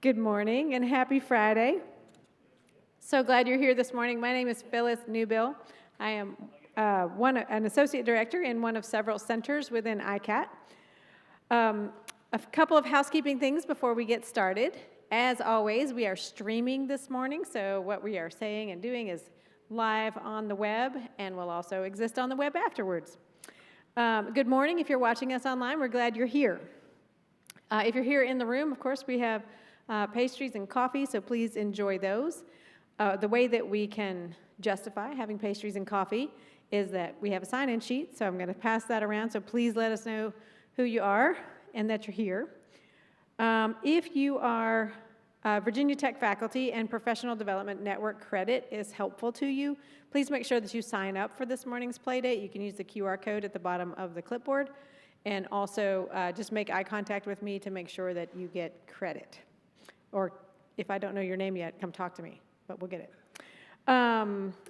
Good morning and happy Friday. So glad you're here this morning. My name is Phyllis Newbill. I am an associate director in one of several centers within ICAT. A couple of housekeeping things before we get started. As always, we are streaming this morning, so what we are saying and doing is live on the web and will also exist on the web afterwards. Good morning. If you're watching us online, we're glad you're here. If you're here in the room, of course, we have pastries and coffee, so please enjoy those. The way that we can justify having pastries and coffee is that we have a sign-in sheet, so I'm going to pass that around, so please let us know who you are and that you're here. If you are Virginia Tech faculty and Professional Development Network credit is helpful to you, please make sure that you sign up for this morning's Playdate. You can use the QR code at the bottom of the clipboard, and also just make eye contact with me to make sure that you get credit. Or if I don't know your name yet, come talk to me, but we'll get it.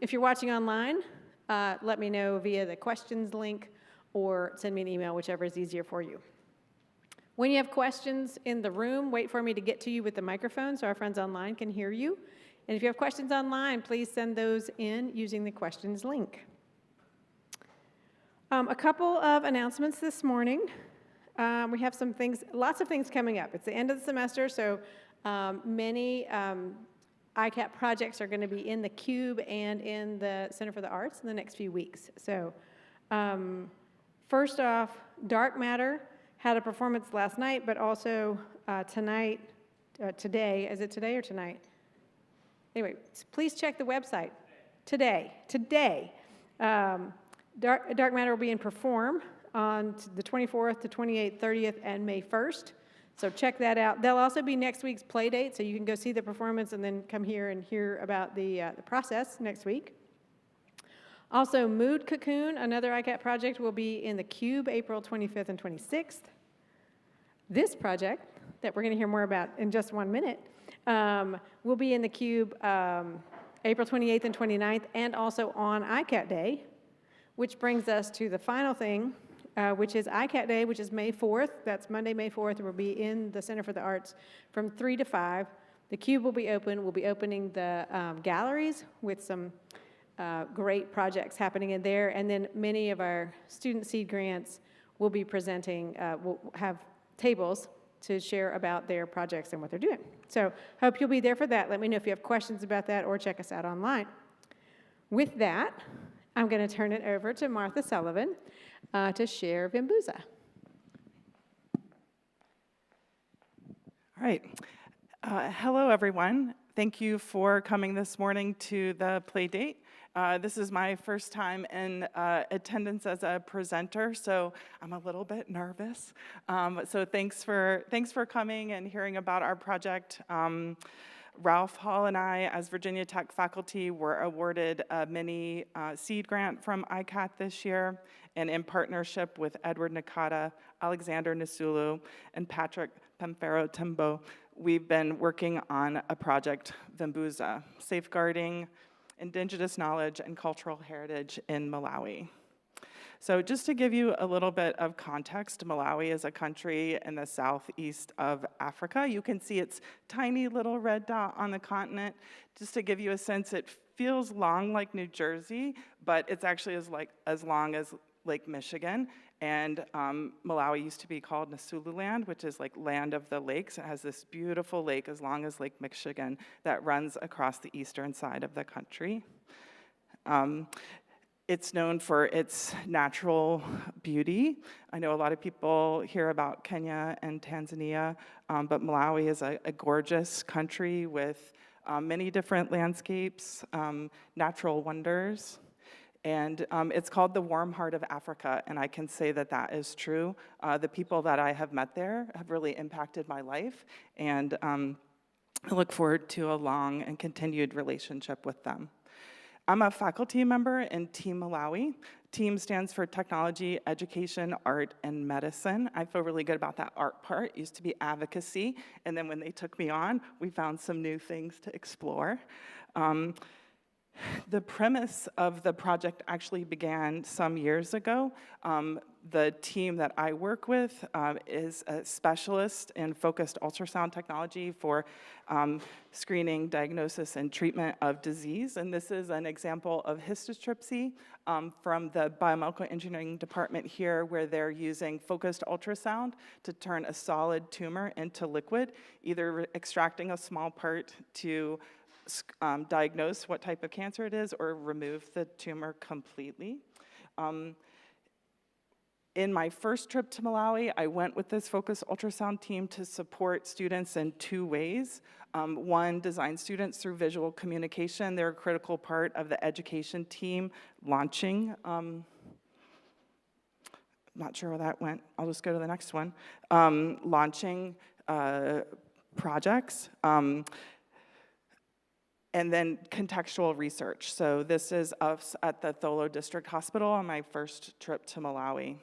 If you're watching online, let me know via the questions link or send me an email, whichever is easier for you. When you have questions in the room, wait for me to get to you with the microphone so our friends online can hear you. And if you have questions online, please send those in using the questions link. A couple of announcements this morning. We have some things, lots of things coming up. It's the end of the semester, so many ICAT projects are going to be in the Cube and in the Center for the Arts in the next few weeks. So first off, Dark Matter had a performance last night, but also today, is it today or tonight? Anyway, please check the website. Today. Dark Matter will be in Perform on the 24th, the 28th, 30th, and May 1st. So check that out. There'll also be next week's Playdate, so you can go see the performance and then come here and hear about the process next week. Also, Mood Cocoon, another ICAT project, will be in the Cube April 25th and 26th. This project, that we're going to hear more about in just 1 minute, will be in the Cube April 28th and 29th, and also on ICAT Day, which brings us to the final thing, which is ICAT Day, which is May 4th. That's Monday, May 4th. We'll be in the Center for the Arts from 3 to 5. The Cube will be open. We'll be opening the galleries with some great projects happening in there. And then many of our student seed grants will be presenting, will have tables to share about their projects and what they're doing. So hope you'll be there for that. Let me know if you have questions about that or check us out online. With that, I'm going to turn it over to Martha Sullivan to share Vimbuza. All right. Hello, everyone. Thank you for coming this morning to the Playdate. This is my first time in attendance as a presenter, so I'm a little bit nervous. So thanks for coming and hearing about our project. Ralph Hall and I, as Virginia Tech faculty, were awarded a mini seed grant from ICAT this year, and in partnership with Edward Nkhata, Alexander Nyasulu, and Patrick Pemfero-Timbo, we've been working on a project, Vimbuza, safeguarding Indigenous knowledge and cultural heritage in Malawi. So just to give you a little bit of context, Malawi is a country in the southeast of Africa. You can see its tiny little red dot on the continent. Just to give you a sense, it feels long like New Jersey, but it's actually as long as Lake Michigan. And Malawi used to be called Nyasulu land, which is like land of the lakes. It has this beautiful lake as long as Lake Michigan that runs across the eastern side of the country. It's known for its natural beauty. I know a lot of people hear about Kenya and Tanzania, but Malawi is a gorgeous country with many different landscapes, natural wonders. And it's called the warm heart of Africa, and I can say that that is true. The people that I have met there have really impacted my life, and I look forward to a long and continued relationship with them. I'm a faculty member in Team Malawi. TEAM stands for Technology, Education, Art, and Medicine. I feel really good about that art part. It used to be advocacy, and then when they took me on, we found some new things to explore. The premise of the project actually began some years ago. The team that I work with is a specialist in focused ultrasound technology for screening, diagnosis, and treatment of disease. And this is an example of histotripsy from the biomedical engineering department here, where they're using focused ultrasound to turn a solid tumor into liquid, either extracting a small part to diagnose what type of cancer it is or remove the tumor completely. In my first trip to Malawi, I went with this focused ultrasound team to support students in 2 ways. One, design students through visual communication. They're a critical part of the education team launching. Not sure where that went. I'll just go to the next one. Launching projects. And then contextual research. So this is us at the Tholo District Hospital on my first trip to Malawi.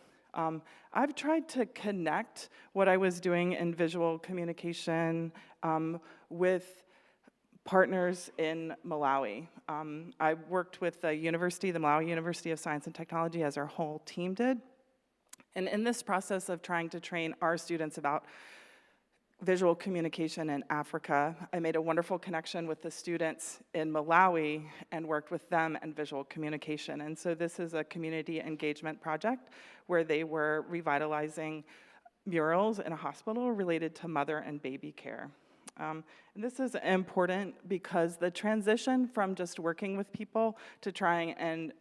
I've tried to connect what I was doing in visual communication with partners in Malawi. I worked with the university, the Malawi University of Science and Technology, as our whole team did. And in this process of trying to train our students about visual communication in Africa, I made a wonderful connection with the students in Malawi and worked with them in visual communication. And so this is a community engagement project where they were revitalizing murals in a hospital related to mother and baby care. And this is important because the transition from just working with people to trying and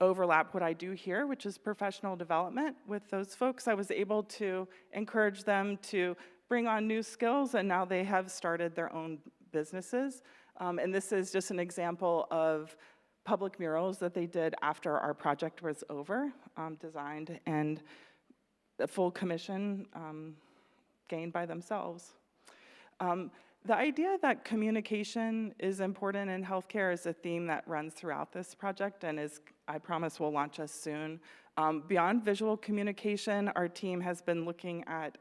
overlap what I do here, which is professional development with those folks. I was able to encourage them to bring on new skills, and now they have started their own businesses. And this is just an example of public murals that they did after our project was over, designed, and the full commission gained by themselves. The idea that communication is important in healthcare is a theme that runs throughout this project and is, I promise, will launch us soon. Beyond visual communication, our team has been looking at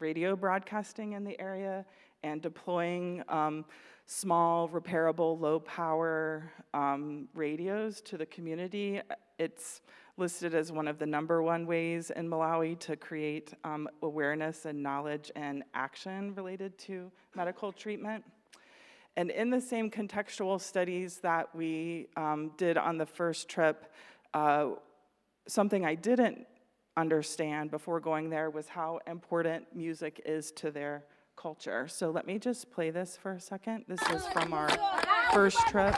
radio broadcasting in the area and deploying small, repairable, low-power radios to the community. It's listed as one of the #1 ways in Malawi to create awareness and knowledge and action related to medical treatment. And in the same contextual studies that we did on the first trip, something I didn't understand before going there was how important music is to their culture. So let me just play this for a second. This is from our first trip.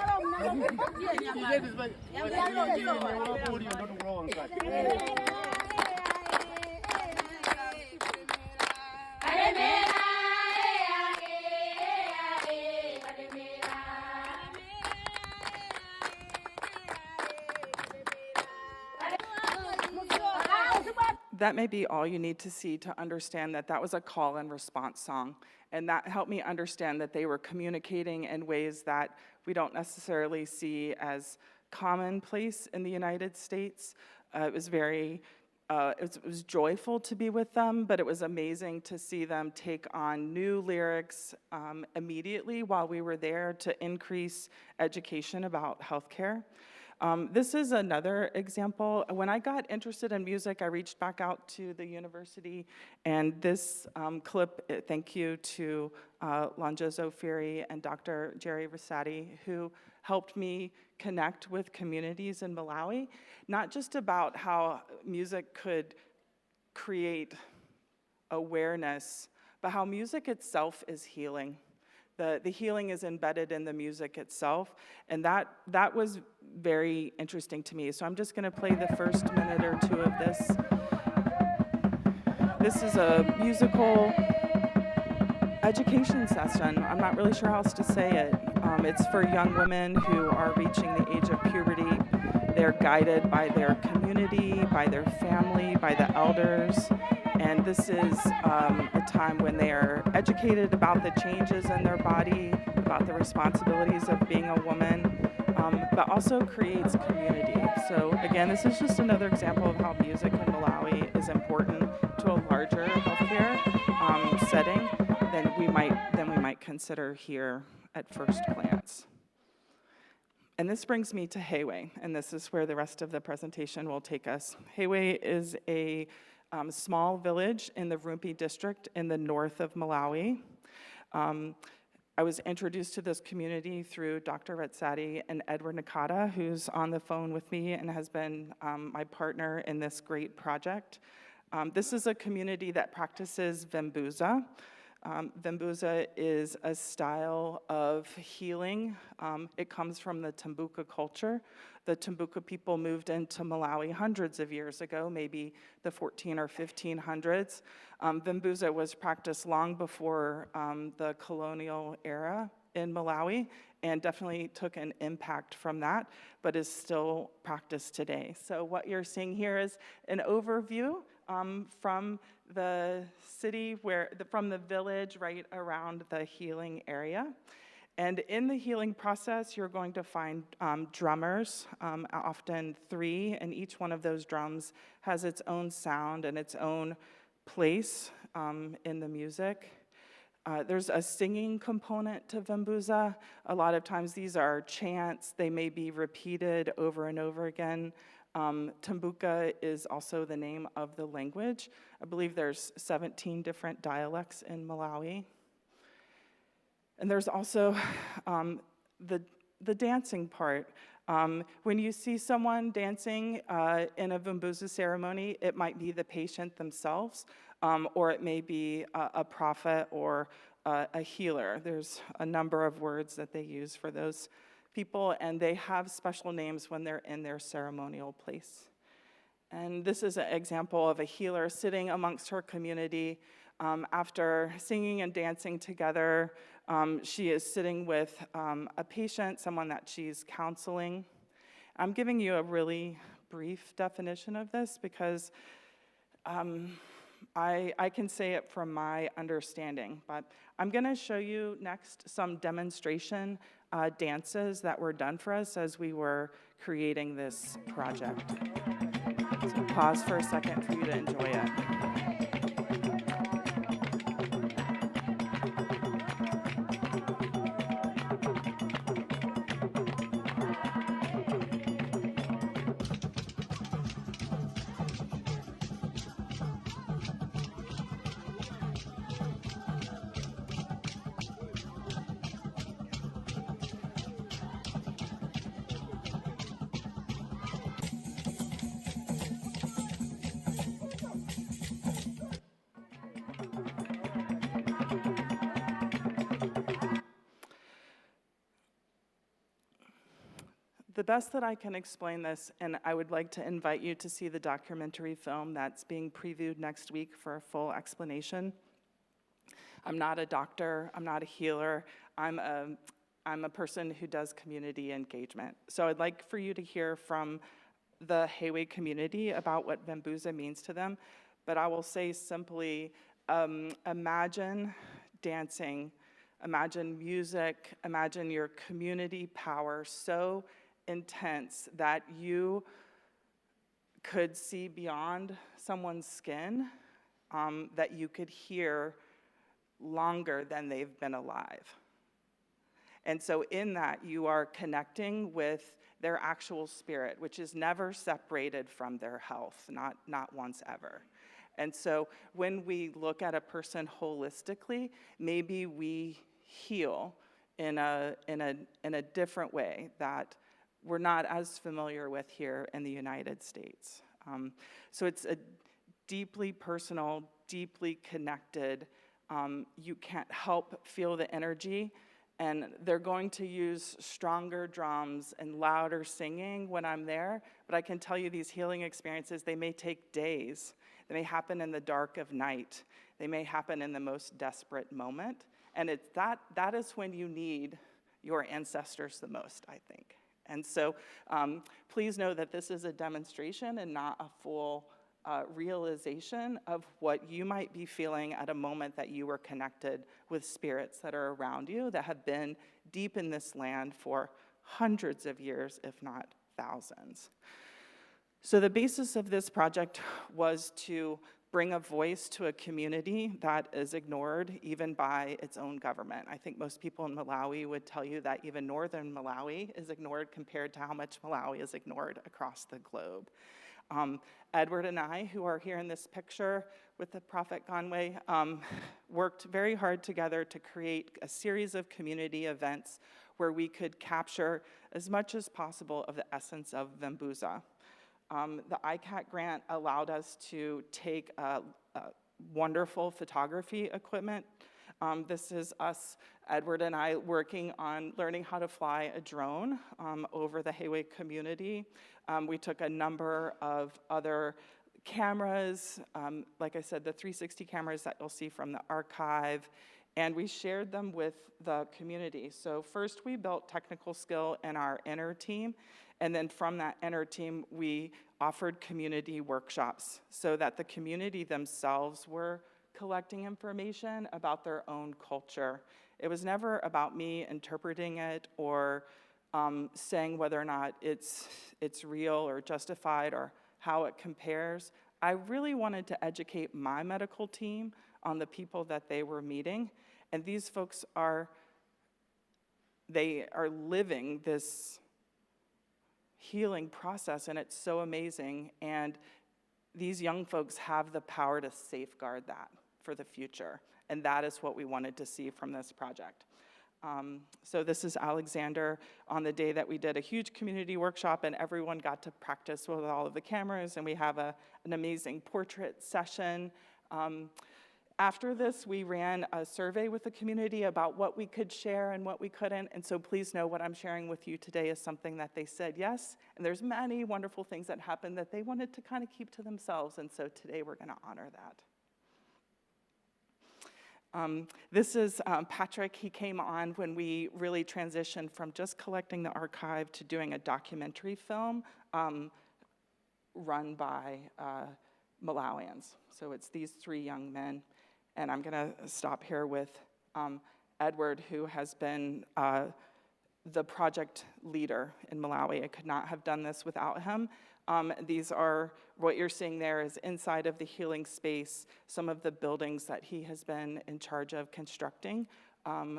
That may be all you need to see to understand that that was a call and response song. And that helped me understand that they were communicating in ways that we don't necessarily see as commonplace in the United States. It was joyful to be with them, but it was amazing to see them take on new lyrics immediately while we were there to increase education about healthcare. This is another example. When I got interested in music, I reached back out to the university, and this clip, thank you to Lonjezo Firi and Dr. Jerry Rosati, who helped me connect with communities in Malawi, not just about how music could create awareness, but how music itself is healing. The healing is embedded in the music itself, and that was very interesting to me. So I'm just gonna play the first minute or two of this. This is a musical education session. I'm not really sure how else to say it. It's for young women who are reaching the age of puberty. They're guided by their community, by their family, by the elders. And this is a time when they are educated about the changes in their body, about the responsibilities of being a woman, but also creates community. So again, this is just another example of how music in Malawi is important to a larger healthcare setting than we might consider here at first glance. And this brings me to Hewe, and this is where the rest of the presentation will take us. Hewe is a small village in the Rumpi district in the north of Malawi. I was introduced to this community through Dr. Retsati and Edward Nkhata, who's on the phone with me and has been my partner in this great project. This is a community that practices Vimbuza. Vimbuza is a style of healing. It comes from the Tumbuka culture. The Tumbuka people moved into Malawi hundreds of years ago, maybe the 14 or 1500s. Vimbuza was practiced long before the colonial era in Malawi, and definitely took an impact from that, but is still practiced today. So what you're seeing here is an overview from the city, from the village right around the healing area. And in the healing process, you're going to find drummers, often 3, and each one of those drums has its own sound and its own place in the music. There's a singing component to Vimbuza. A lot of times these are chants. They may be repeated over and over again. Tumbuka is also the name of the language. I believe there's 17 different dialects in Malawi. And there's also the dancing part. When you see someone dancing in a Vimbuza ceremony, it might be the patient themselves, or it may be a prophet or a healer. There's a number of words that they use for those people, and they have special names when they're in their ceremonial place. And this is an example of a healer sitting amongst her community after singing and dancing together. She is sitting with a patient, someone that she's counseling. I'm giving you a really brief definition of this because I can say it from my understanding, but I'm gonna show you next some demonstration dances that were done for us as we were creating this project. So pause for a second for you to enjoy it. The best that I can explain this, and I would like to invite you to see the documentary film that's being previewed next week for a full explanation. I'm not a doctor, I'm not a healer, I'm a person who does community engagement. So I'd like for you to hear from the Hewe community about what Vimbuza means to them, but I will say simply, imagine dancing, imagine music, imagine your community power so intense that you could see beyond someone's skin, that you could hear longer than they've been alive. And so in that, you are connecting with their actual spirit, which is never separated from their health, not once ever. And so when we look at a person holistically, maybe we heal in a different way that we're not as familiar with here in the United States. So it's a deeply personal, deeply connected, you can't help feel the energy, and they're going to use stronger drums and louder singing when I'm there, but I can tell you these healing experiences, they may take days. They may happen in the dark of night. They may happen in the most desperate moment, and it's that is when you need your ancestors the most, I think. And so please know that this is a demonstration and not a full realization of what you might be feeling at a moment that you were connected with spirits that are around you that have been deep in this land for hundreds of years, if not thousands. So the basis of this project was to bring a voice to a community that is ignored even by its own government. I think most people in Malawi would tell you that even Northern Malawi is ignored compared to how much Malawi is ignored across the globe. Edward and I, who are here in this picture with the Prophet Conway, worked very hard together to create a series of community events where we could capture as much as possible of the essence of Vimbuza. The ICAT grant allowed us to take wonderful photography equipment. This is us, Edward and I, working on learning how to fly a drone over the Hewe community. We took a number of other cameras, like I said, the 360 cameras that you'll see from the archive, and we shared them with the community. So first we built technical skill in our inner team, and then from that inner team, we offered community workshops so that the community themselves were collecting information about their own culture. It was never about me interpreting it or saying whether or not it's real or justified or how it compares. I really wanted to educate my medical team on the people that they were meeting, and these folks they are living this healing process, and it's so amazing, and these young folks have the power to safeguard that for the future, and that is what we wanted to see from this project. So this is Alexander on the day that we did a huge community workshop, and everyone got to practice with all of the cameras, and we have an amazing portrait session. After this, we ran a survey with the community about what we could share and what we couldn't, and so please know what I'm sharing with you today is something that they said yes, and there's many wonderful things that happened that they wanted to kind of keep to themselves, and so today we're gonna honor that. This is Patrick. He came on when we really transitioned from just collecting the archive to doing a documentary film run by Malawians. So it's these three young men. And I'm gonna stop here with Edward, who has been the project leader in Malawi. I could not have done this without him. These are, what you're seeing there is inside of the healing space, some of the buildings that he has been in charge of constructing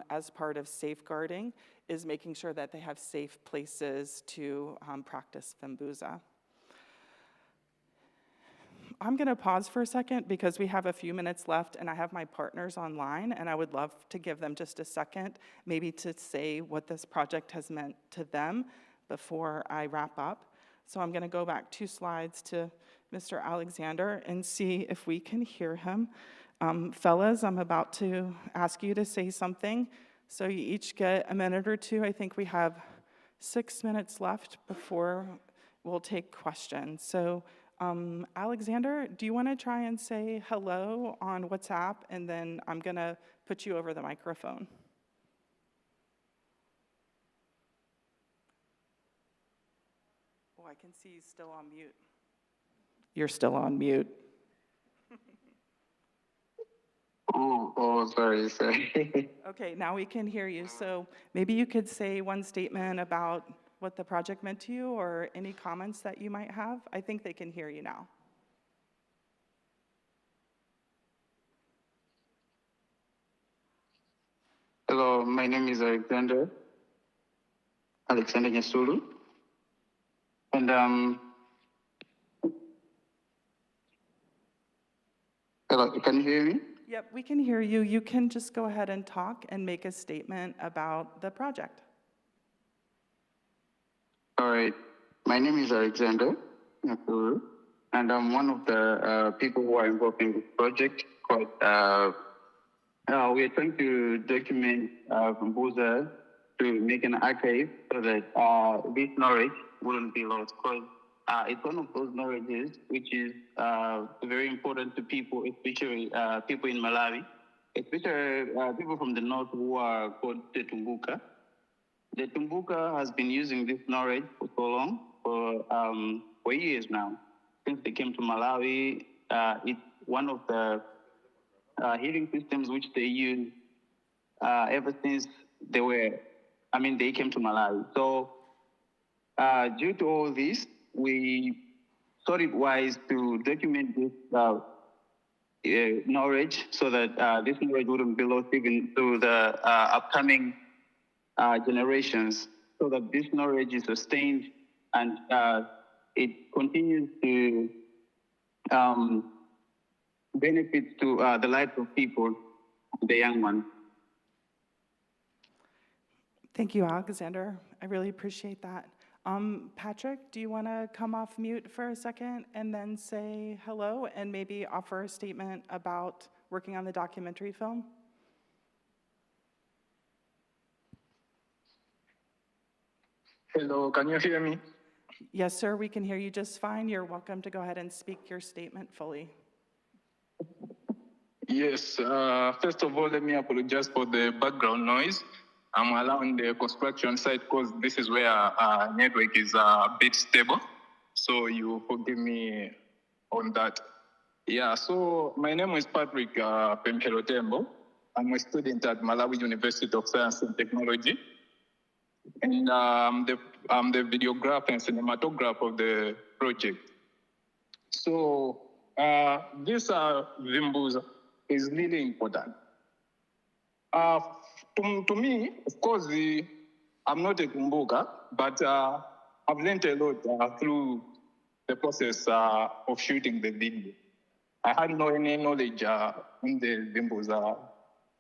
as part of safeguarding is making sure that they have safe places to practice Vimbuza. I'm gonna pause for a second because we have a few minutes left and I have my partners online and I would love to give them just a second, maybe to say what this project has meant to them before I wrap up. So I'm gonna go back 2 slides to Mr. Alexander and see if we can hear him. Fellas, I'm about to ask you to say something. So you each get a minute or 2. I think we have 6 minutes left before we'll take questions. So Alexander, do you wanna try and say hello on WhatsApp? And then I'm gonna put you over the microphone. Oh, I can see he's still on mute. You're still on mute. Sorry. Okay, now we can hear you. So maybe you could say one statement about what the project meant to you or any comments that you might have. I think they can hear you now. Hello, my name is Alexander Nyasulu. And hello, can you hear me? Yep, we can hear you. You can just go ahead and talk and make a statement about the project. All right, my name is Alexander Nyasulu, and I'm one of the people who are involved in this project called we are trying to document Vimbuza to make an archive so that this knowledge wouldn't be lost. Because it's one of those knowledges which is very important to people, especially people in Malawi, especially people from the north who are called the Tumbuka. The Tumbuka has been using this knowledge for so long, for years now. Since they came to Malawi, it's one of the healing systems which they use ever since they came to Malawi. So due to all this, we thought it wise to document this knowledge so that this knowledge wouldn't be lost even to the upcoming generations, so that this knowledge is sustained and it continues to benefit to the lives of people, the young ones. Thank you, Alexander. I really appreciate that. Patrick, do you want to come off mute for a second and then say hello and maybe offer a statement about working on the documentary film? Hello, can you hear me? Yes, sir, we can hear you just fine. You're welcome to go ahead and speak your statement fully. Yes, first of all, let me apologize for the background noise. I'm around the construction site because this is where our network is a bit stable. So you forgive me on that. Yeah, so my name is Patrick Pempelotembo. I'm a student at Malawi University of Science and Technology. And I'm the videographer and cinematographer of the project. So this Vimbuza is really important. To me, of course, I'm not a Tumbuka, but I've learned a lot through the process of shooting the video. I had no any knowledge on the Vimbuza,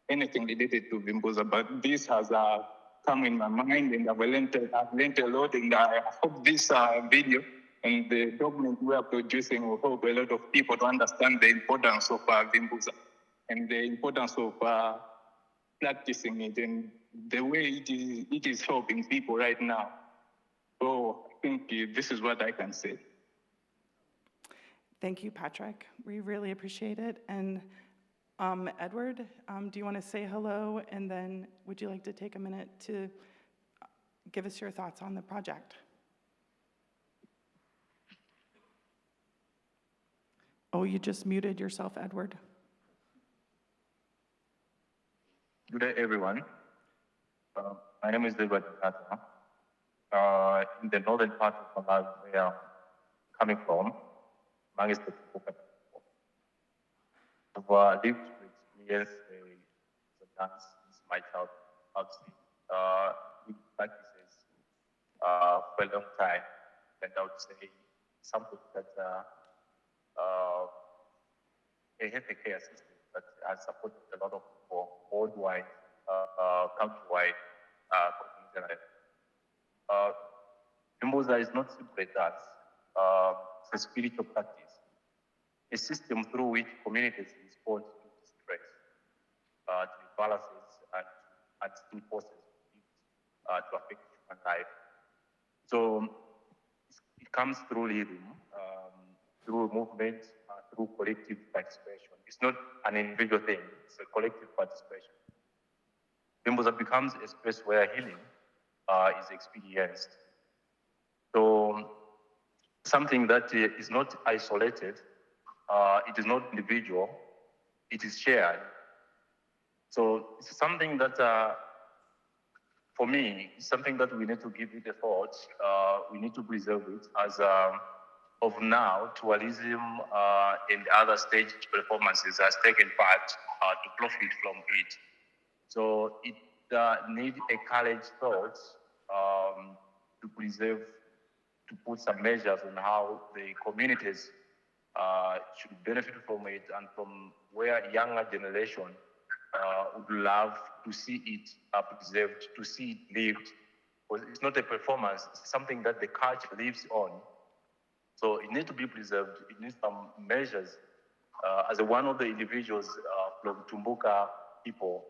anything related to Vimbuza, but this has come in my mind, and I've learned a lot, and I hope this video and the document we are producing will help a lot of people to understand the importance of Vimbuza and the importance of practicing it and the way it is helping people right now. So I think this is what I can say. Thank you, Patrick. We really appreciate it. And Edward, do you want to say hello? And then would you like to take a minute to give us your thoughts on the project? Oh, you just muted yourself, Edward. Good day, everyone. My name is Edward Nkhata. In the northern part of Malawi, where I'm coming from, amongst the Tumbuka people, I've lived to experience the dance since my childhood. I've seen practices for a long time, and I would say something that a health care system that has supported a lot of people worldwide, countrywide, continentally. Vimbuza is not simply a dance, it's a spiritual practice, a system through which communities respond to distress, to imbalances, and to forces to affect human life. So it comes through rhythm, through movement, through collective participation. It's not an individual thing, it's a collective participation. Vimbuza becomes a space where healing is experienced. So something that is not isolated, it is not individual, it is shared. So it's something that, for me, it's something that we need to give it a thought. We need to preserve it as of now, tourism and other stage performances has taken part to profit from it. So it needs a courage thought to preserve, to put some measures on how the communities should benefit from it, and from where younger generation would love to see it preserved, to see it lived. Because it's not a performance, it's something that the culture lives on. So it needs to be preserved. It needs some measures. As one of the individuals from Tumbuka people,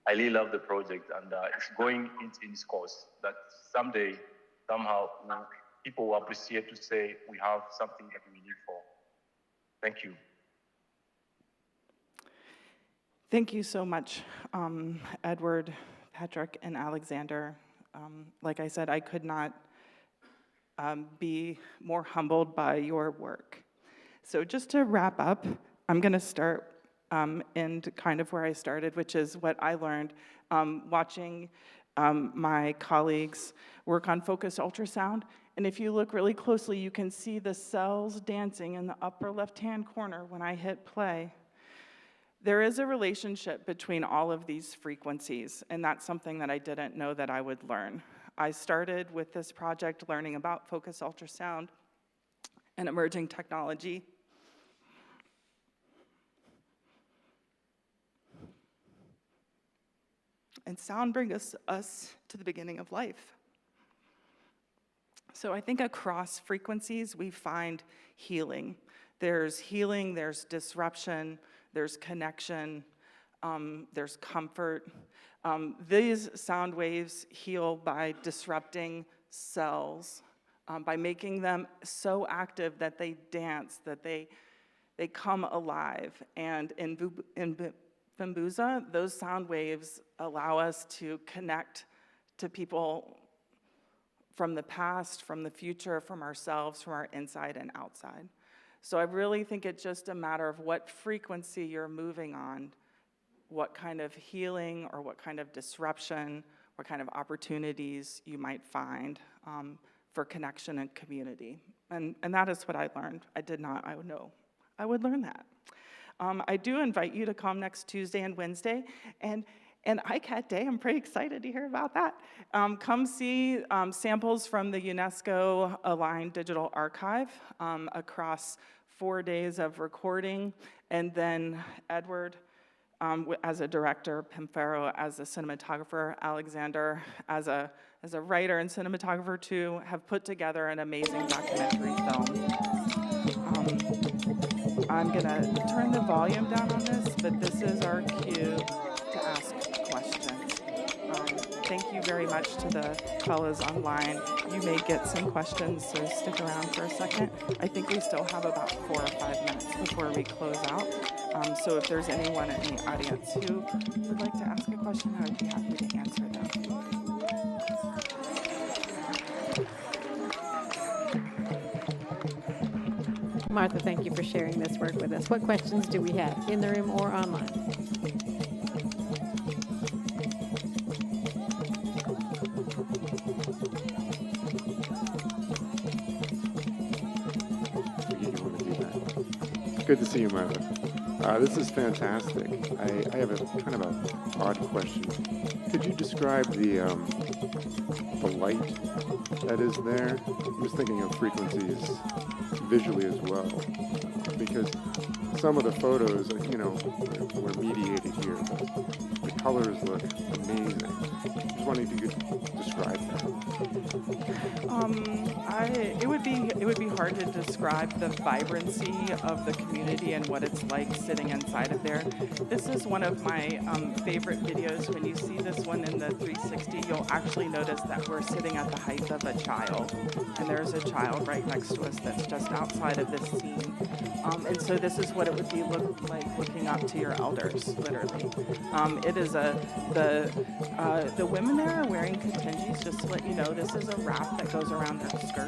I really love the project, and it's going in its course. That someday, somehow, people will appreciate to say we have something that we live for. Thank you. Thank you so much, Edward, Patrick, and Alexander. Like I said, I could not be more humbled by your work. So just to wrap up, I'm going to start in kind of where I started, which is what I learned watching my colleagues work on focused ultrasound And if you look really closely, you can see the cells dancing in the upper left-hand corner when I hit play. There is a relationship between all of these frequencies, and that's something that I didn't know that I would learn. I started with this project learning about focus ultrasound and emerging technology. And sound brings us to the beginning of life. So I think across frequencies, we find healing. There's healing, there's disruption, there's connection, there's comfort. These sound waves heal by disrupting cells, by making them so active that they dance, that they come alive. And in Vimbuza, those sound waves allow us to connect to people from the past, from the future, from ourselves, from our inside and outside. So I really think it's just a matter of what frequency you're moving on, what kind of healing or what kind of disruption, what kind of opportunities you might find for connection and community. And that is what I learned. I would know I would learn that. I do invite you to come next Tuesday and Wednesday, and ICAT Day, I'm pretty excited to hear about that. Come see samples from the UNESCO-aligned digital archive across 4 days of recording, and then Edward as a director, Pimfero as a cinematographer, Alexander as a writer and cinematographer too, have put together an amazing documentary film. I'm gonna turn the volume down on this, but this is our cue to ask questions. Thank you very much to the fellows online. You may get some questions, so stick around for a second. I think we still have about 4 or 5 minutes before we close out. So if there's anyone in the audience who would like to ask a question, I would be happy to answer them. Martha, thank you for sharing this work with us. What questions do we have in the room or online? Good to see you, Martha. This is fantastic. I have a kind of an odd question. Could you describe the light that is there? I was thinking of frequencies visually as well, because some of the photos, were mediated here, but the colors look amazing. I was wondering if you could describe that. It would be hard to describe the vibrancy of the community and what it's like sitting inside of there. This is one of my favorite videos. When you see this one in the 360, you'll actually notice that we're sitting at the height of a child, and there's a child right next to us that's just outside of this scene. And so this is what it would be like looking up to your elders, literally. It is the women there are wearing contingis, just to let you know. This is a wrap that goes around their skirts.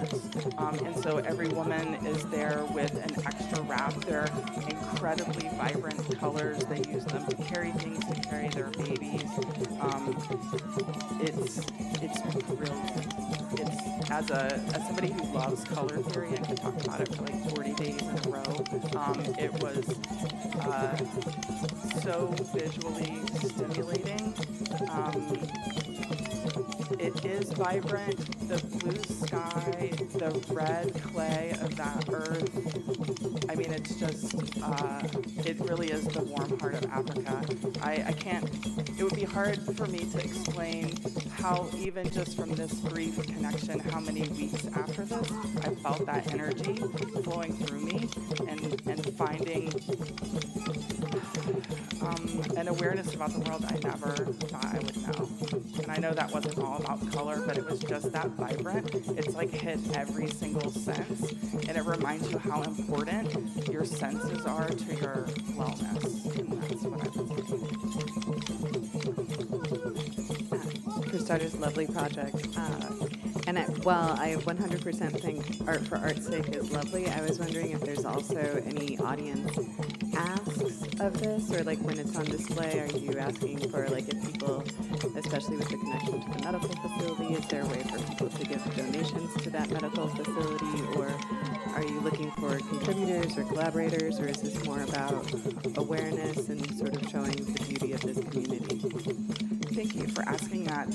And so every woman is there with an extra wrap. They're incredibly vibrant colors. They use them to carry things, to carry their babies. It's brilliant. It's as somebody who loves color theory and can talk about it for like 40 days in a row. It was so visually stimulating. It is vibrant. The blue sky, the red clay of that earth. I mean, it's just, it really is the warm heart of Africa. I can't, it would be hard for me to explain how, even just from this brief connection, how many weeks after this, I felt that energy flowing through me and finding an awareness about the world I never thought I would know. And I know that wasn't all about color, but it was just that vibrant. It's like hit every single sense, and it reminds you how important your senses are to your wellness. And that's what I would say. For starters, lovely project. While I 100% think art for art's sake is lovely, I was wondering if there's also any audience asks of this, or like when it's on display, are you asking for like if people, especially with the connection to the medical facility, is there a way for people to give donations to that medical facility, or are you looking for contributors or collaborators, or is this more about awareness and sort of showing the beauty of this community? Thank you for asking that.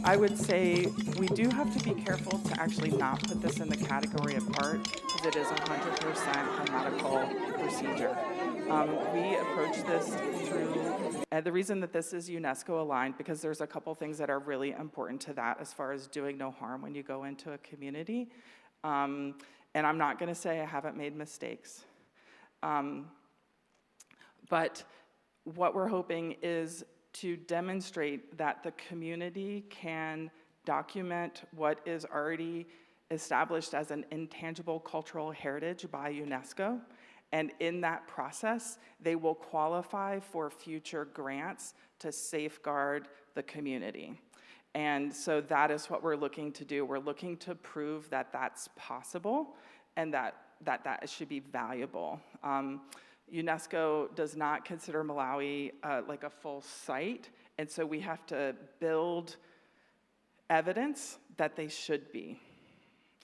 I would say we do have to be careful to actually not put this in the category of art, because it is 100% a medical procedure. We approach this through, the reason that this is UNESCO aligned, because there's a couple things that are really important to that as far as doing no harm when you go into a community. And I'm not gonna say I haven't made mistakes. But what we're hoping is to demonstrate that the community can document what is already established as an intangible cultural heritage by UNESCO. And in that process, they will qualify for future grants to safeguard the community. And so that is what we're looking to do. We're looking to prove that that's possible and that should be valuable. UNESCO does not consider Malawi like a full site, and so we have to build evidence that they should be,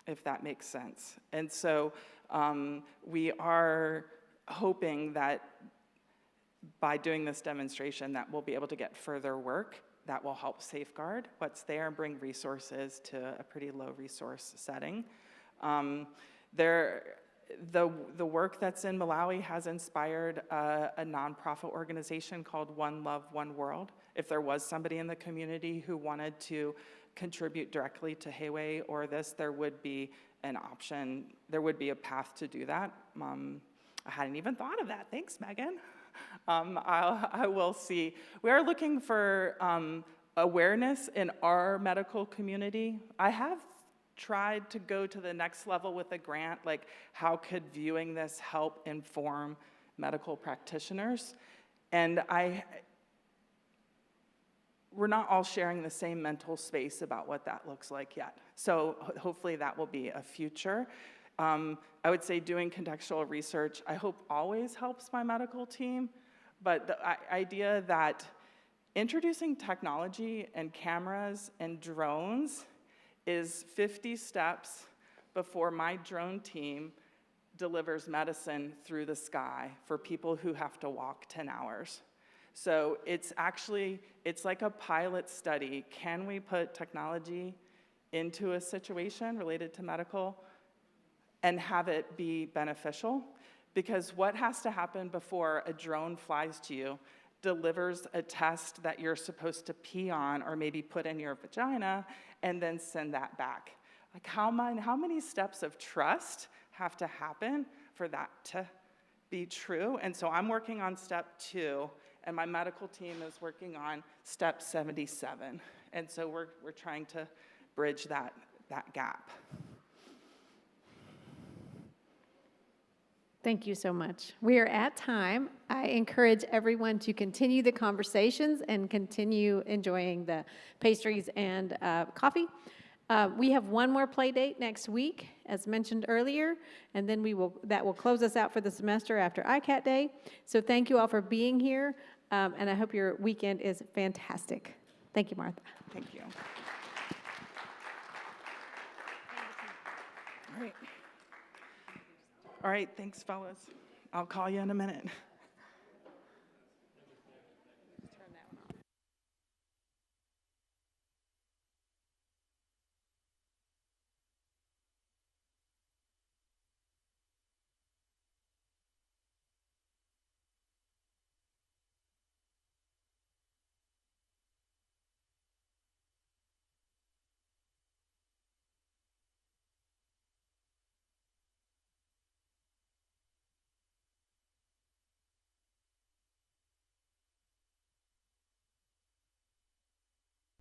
if that makes sense. And so we are hoping that by doing this demonstration that we'll be able to get further work that will help safeguard what's there and bring resources to a pretty low resource setting. The work that's in Malawi has inspired a nonprofit organization called One Love, One World. If there was somebody in the community who wanted to contribute directly to Hewe or this, there would be an option, there would be a path to do that. I hadn't even thought of that. Thanks, Megan. I will see. We are looking for awareness in our medical community. I have tried to go to the next level with a grant, like how could viewing this help inform medical practitioners? And we're not all sharing the same mental space about what that looks like yet. So hopefully that will be a future. I would say doing contextual research, I hope always helps my medical team, but the idea that introducing technology and cameras and drones is 50 steps before my drone team delivers medicine through the sky for people who have to walk 10 hours. So it's like a pilot study. Can we put technology into a situation related to medical and have it be beneficial? Because what has to happen before a drone flies to you, delivers a test that you're supposed to pee on or maybe put in your vagina and then send that back? Like how many steps of trust have to happen for that to be true? And so I'm working on step 2, and my medical team is working on step 77. And so we're trying to bridge that gap. Thank you so much. We are at time. I encourage everyone to continue the conversations and continue enjoying the pastries and coffee. We have one more play date next week, as mentioned earlier, and then that will close us out for the semester after ICAT Day. So thank you all for being here, and I hope your weekend is fantastic. Thank you, Martha. Thank you. All right, thanks, fellas. I'll call you in a minute.